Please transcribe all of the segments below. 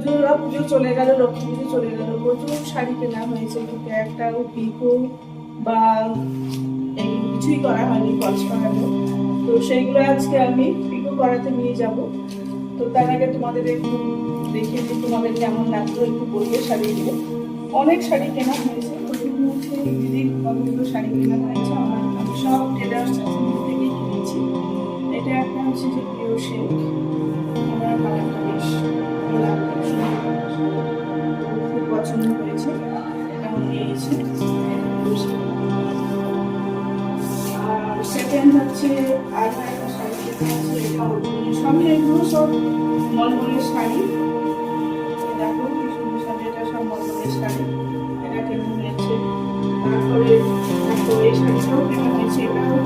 পুজো চলে গেল, লক্ষ্মী পুজো চলে গেল, প্রচুর শাড়ি কেনা হয়েছে, কিন্তু একটাও পিকো বা এই কিছুই করা হয়নি, ফলস করানো। তো সেইগুলো আজকে আমি পিকো করাতে নিয়ে যাব। তো তার আগে তোমাদের একটু দেখিয়ে দিই, তোমাদের কেমন লাগলো একটু বলবে। শাড়িগুলো অনেক শাড়ি কেনা হয়েছে, দিদির কতগুলো শাড়ি কেনা হয়েছে। আমি সব টেলার্স থেকেই কিনেছি। এটা একটা হচ্ছে যে প্রিয় শেখ, আমার কালারটা বেশ খুব পছন্দ হয়েছে, এটাও নিয়েছে। আর সেকেন্ড হচ্ছে আর একটা শাড়ি যেটা আছে, এটাও সবই এগুলো সব মলমলের শাড়ি। দেখো কি সুন্দর শাড়ি, এটা সব মলমলের শাড়ি, এটা কেমন হয়েছে। তারপরে দেখো এই শাড়িটাও কেমন হয়েছে, এটাও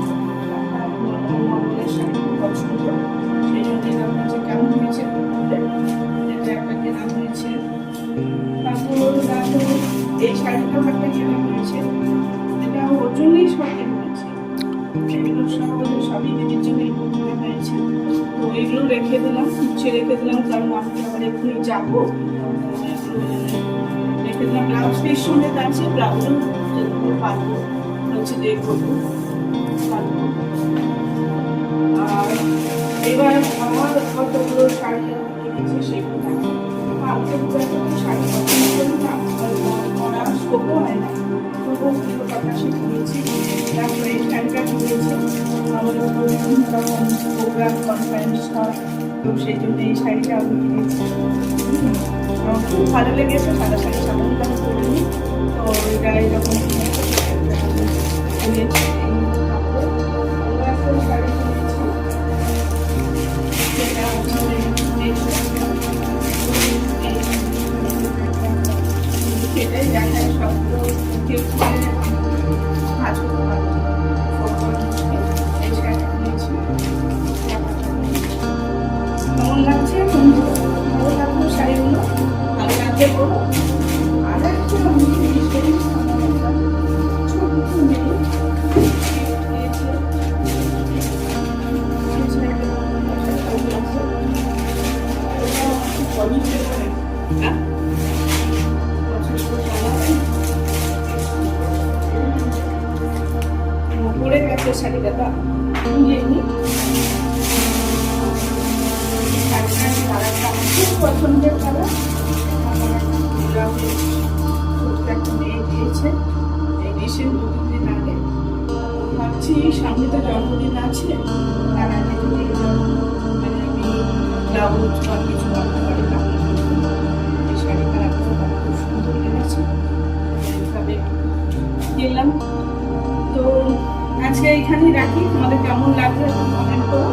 মলমলের শাড়ি খুব পছন্দ, সেই জন্য এটা হচ্ছে কেমন হয়েছে। এটা একটা কেনা হয়েছে। তারপর দেখো এই শাড়িটাও একটা কেনা হয়েছে, এটা ওর জন্যই সব কেনা হয়েছে। এগুলো সবই দিদির জন্যই কেনা হয়েছে। তো এগুলো রেখে দিলাম, গুছিয়ে রেখে দিলাম, কারণ আমি আবার এক্ষুনি যাবো। রেখে দিলাম। ব্লাউজ পিস সঙ্গে আছে, ব্লাউজও পারবো হচ্ছে দেখবো। আর এবার আমার কতগুলো শাড়ি কিনেছি সেগুলো দেখো। শাড়ি পছন্দ করি না, পরার শোকও হয় না, তবুও কিছু কথা শিখিয়েছি। তারপরে এই শাড়িটা কিনেছি, আমাদের বিভিন্ন রকম প্রোগ্রাম কনফারেন্স হয়, তো সেই জন্য এই শাড়িটা আমি কিনেছি। আমার খুব ভালো লেগেছে, সাদা শাড়ি সাধারণত আমি করিনি, তো এটা এরকম কিনেছি। শাড়ি কিনেছি, সেটা সেটাই দেখায় সবগুলো কেউ কাজ করতে পারবে। এই শাড়িটা কিনেছি। কেমন লাগছে? ভালো লাগলো শাড়িগুলো, ভালো লাগছে বলো। আর একটু আমি ছোট্ট মেয়ে পরে গেছে শাড়িটা, কালারটা খুব পছন্দের কালার। একটা মেয়ে দিয়েছে এই দেশের 2-3 দিন আগে। ভাবছি সামনে তো জন্মদিন আছে, তার আগে যদি মানে আমি ব্লাউজ বা কিছু বানাতে পারি, এই শাড়ি কালারটা খুব সুন্দর লেগেছে, এইভাবে কিনলাম। তো আজকে এইখানেই রাখি, তোমাদের কেমন লাগলো একটু কমেন্ট করো।